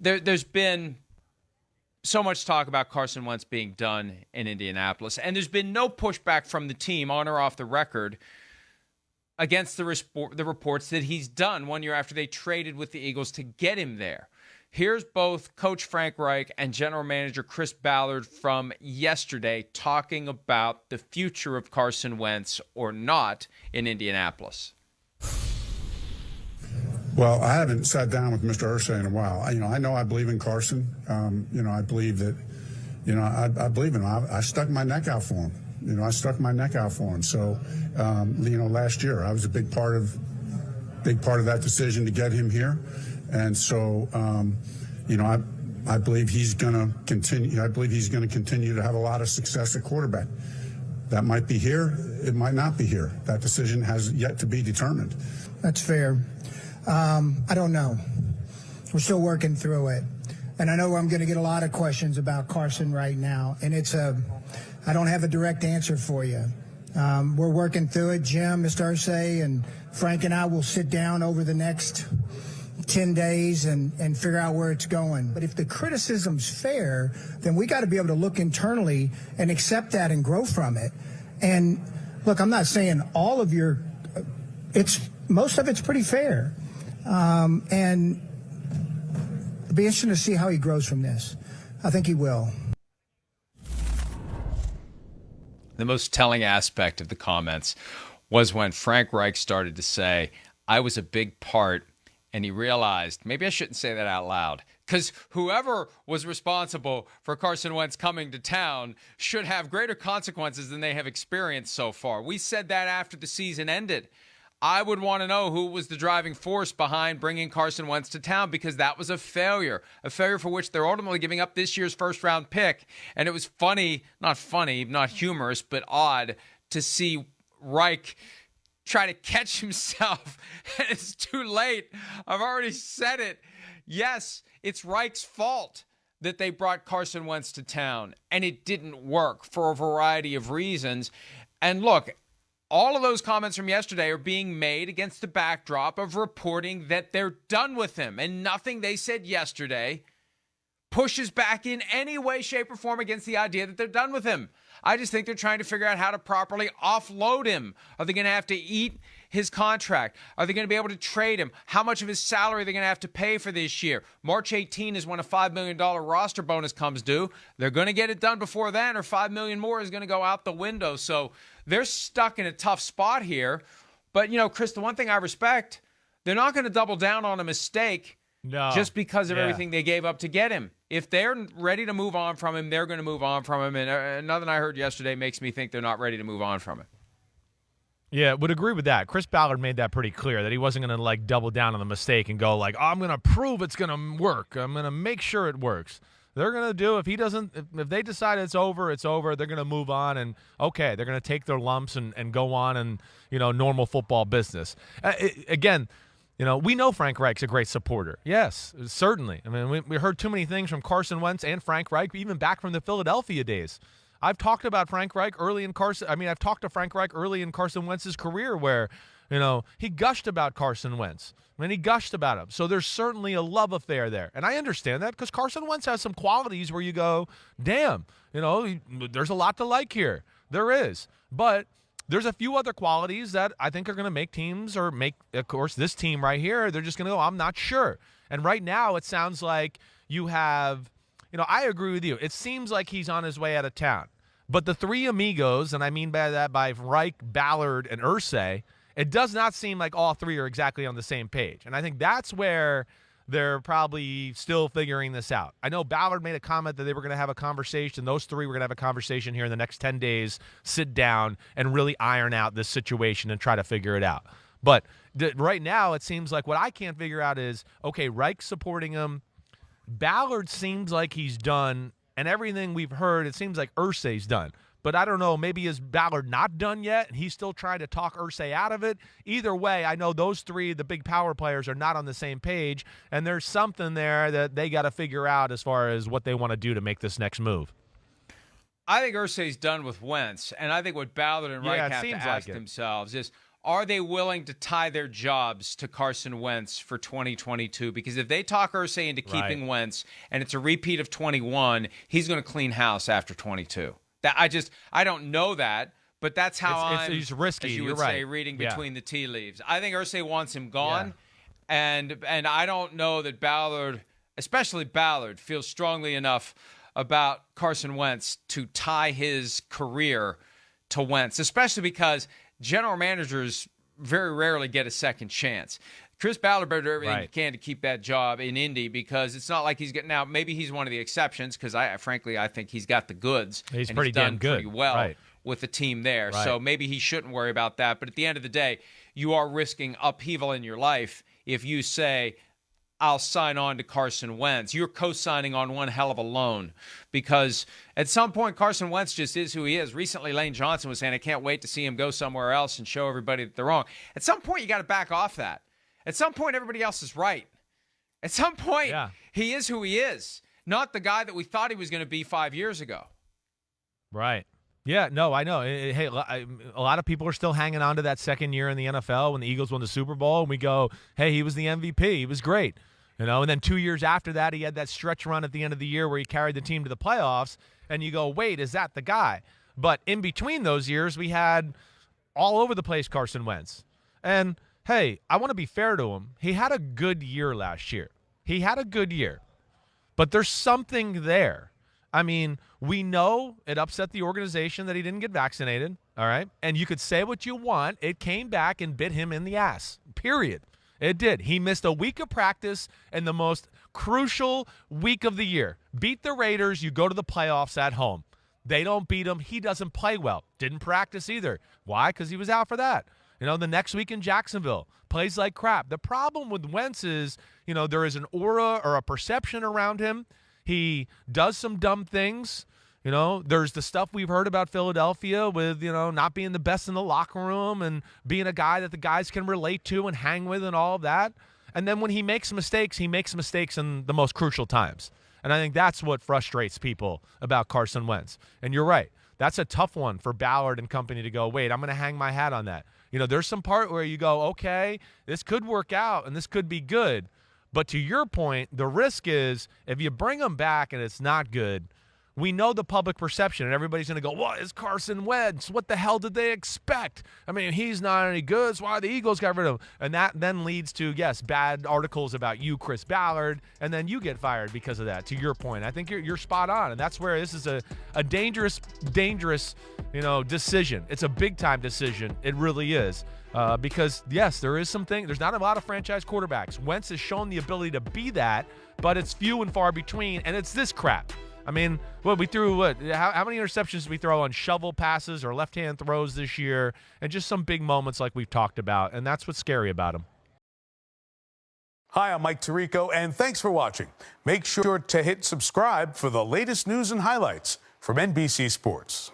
there's been so much talk about Carson Wentz being done in Indianapolis, and there's been no pushback from the team on or off the record against the reports that he's done 1 year after they traded with the Eagles to get him there. Here's both Coach Frank Reich and General Manager Chris Ballard from yesterday talking about the future of Carson Wentz or not in Indianapolis. Well, I haven't sat down with Mr. Irsay in a while. I know I believe in Carson. I believe that, I believe in him. I stuck my neck out for him. So, last year I was a big part of that decision to get him here. And so, I believe he's going to continue. I believe he's going to continue to have a lot of success at quarterback. That might be here. It might not be here. That decision has yet to be determined. That's fair. I don't know. We're still working through it. And I know I'm going to get a lot of questions about Carson right now. And I don't have a direct answer for you. We're working through it. Jim, Mr. Irsay, and Frank and I will sit down over the next 10 days and figure out where it's going. But if the criticism's fair, then we got to be able to look internally and accept that and grow from it. And look, I'm not saying all of most of it's pretty fair. And it'll be interesting to see how he grows from this. I think he will. The most telling aspect of the comments was when Frank Reich started to say, I was a big part, and he realized, maybe I shouldn't say that out loud, because whoever was responsible for Carson Wentz coming to town should have greater consequences than they have experienced so far. We said that after the season ended. I would want to know who was the driving force behind bringing Carson Wentz to town, because that was a failure for which they're ultimately giving up this year's first-round pick. And it was not humorous, but odd to see Reich try to catch himself. It's too late. I've already said it. Yes, it's Reich's fault that they brought Carson Wentz to town, and it didn't work for a variety of reasons. And look, all of those comments from yesterday are being made against the backdrop of reporting that they're done with him, and nothing they said yesterday pushes back in any way, shape, or form against the idea that they're done with him. I just think they're trying to figure out how to properly offload him. Are they going to have to eat his contract? Are they going to be able to trade him? How much of his salary are they going to have to pay for this year? March 18 is when a $5 million roster bonus comes due. They're going to get it done before then, or $5 million more is going to go out the window. So they're stuck in a tough spot here. But, Chris, the one thing I respect, they're not going to double down on a mistake just because of everything they gave up to get him. If they're ready to move on from him, they're going to move on from him. And nothing I heard yesterday makes me think they're not ready to move on from him. Yeah, would agree with that. Chris Ballard made that pretty clear, that he wasn't going to double down on the mistake and go I'm going to prove it's going to work. I'm going to make sure it works. They're going to do, if they decide it's over, they're going to move on, and okay, they're going to take their lumps and go on and, normal football business. Again, we know Frank Reich's a great supporter. Yes, certainly. I mean, we heard too many things from Carson Wentz and Frank Reich, even back from the Philadelphia days. I've talked about Frank Reich early in I've talked to Frank Reich early in Carson Wentz's career where, he gushed about Carson Wentz. He gushed about him. So there's certainly a love affair there. And I understand that, because Carson Wentz has some qualities where you go, damn, there's a lot to like here. There is. But there's a few other qualities that I think are going to make teams, or make, of course, this team right here, they're just going to go, I'm not sure. And right now it sounds like you have, I agree with you. It seems like he's on his way out of town. But the three amigos, and I mean by that by Reich, Ballard, and Irsay, it does not seem like all three are exactly on the same page. And I think that's where they're probably still figuring this out. I know Ballard made a comment that they were going to have a conversation. Those three were going to have a conversation here in the next 10 days, sit down and really iron out this situation and try to figure it out. But right now it seems like what I can't figure out is, okay, Reich's supporting him. Ballard seems like he's done, and everything we've heard, it seems like Irsay's done. But I don't know, maybe is Ballard not done yet, and he's still trying to talk Irsay out of it? Either way, I know those three, the big power players, are not on the same page, and there's something there that they got to figure out as far as what they want to do to make this next move. I think Irsay's done with Wentz, and I think what Ballard and Reich have to ask themselves is, are they willing to tie their jobs to Carson Wentz for 2022? Because if they talk Irsay into keeping Wentz and it's a repeat of 21, he's going to clean house after 22. I don't know that, but that's how it's risky, as you would say, reading between the tea leaves. I think Irsay wants him gone, and I don't know that Ballard, especially Ballard, feels strongly enough about Carson Wentz to tie his career to Wentz, especially because general managers very rarely get a second chance. Chris Ballard better do everything he can to keep that job in Indy, because it's not like he's getting out. Maybe he's one of the exceptions, because I think he's got the goods. He's and pretty done damn good. pretty well with the team there. So maybe he shouldn't worry about that. But at the end of the day, you are risking upheaval in your life if you say, I'll sign on to Carson Wentz. You're co-signing on one hell of a loan, because at some point Carson Wentz just is who he is. Recently, Lane Johnson was saying, I can't wait to see him go somewhere else and show everybody that they're wrong. At some point, you got to back off that. At some point, everybody else is right. At some point, he is who he is, not the guy that we thought he was going to be 5 years ago. Right. Yeah, no, I know. Hey, a lot of people are still hanging on to that second year in the NFL when the Eagles won the Super Bowl, and we go, hey, he was the MVP. He was great. And then 2 years after that, he had that stretch run at the end of the year where he carried the team to the playoffs, and you go, wait, is that the guy? But in between those years, we had all over the place Carson Wentz. And, hey, I want to be fair to him. He had a good year last year. He had a good year. But there's something there. I mean, we know it upset the organization that he didn't get vaccinated, all right? And you could say what you want. It came back and bit him in the ass, period. It did. He missed a week of practice in the most crucial week of the year. Beat the Raiders, you go to the playoffs at home. They don't beat him. He doesn't play well. Didn't practice either. Why? Because he was out for that. The next week in Jacksonville, plays like crap. The problem with Wentz is, there is an aura or a perception around him. He does some dumb things. There's the stuff we've heard about Philadelphia with, not being the best in the locker room and being a guy that the guys can relate to and hang with and all of that. And then when he makes mistakes in the most crucial times. And I think that's what frustrates people about Carson Wentz. And you're right. That's a tough one for Ballard and company to go, wait, I'm going to hang my hat on that. There's some part where you go, okay, this could work out and this could be good. But to your point, the risk is if you bring him back and it's not good, we know the public perception, and everybody's going to go, what is Carson Wentz? What the hell did they expect? I mean, he's not any good. That's why the Eagles got rid of him. And that then leads to, yes, bad articles about you, Chris Ballard, and then you get fired because of that, to your point. I think you're spot on, and that's where this is a dangerous, decision. It's a big-time decision. It really is. Because, yes, there is something. There's not a lot of franchise quarterbacks. Wentz has shown the ability to be that, but it's few and far between, and it's this crap. I mean, we threw how many interceptions did we throw on shovel passes or left-hand throws this year, and just some big moments like we've talked about, and that's what's scary about him. Hi, I'm Mike Tirico, and thanks for watching. Make sure to hit subscribe for the latest news and highlights from NBC Sports.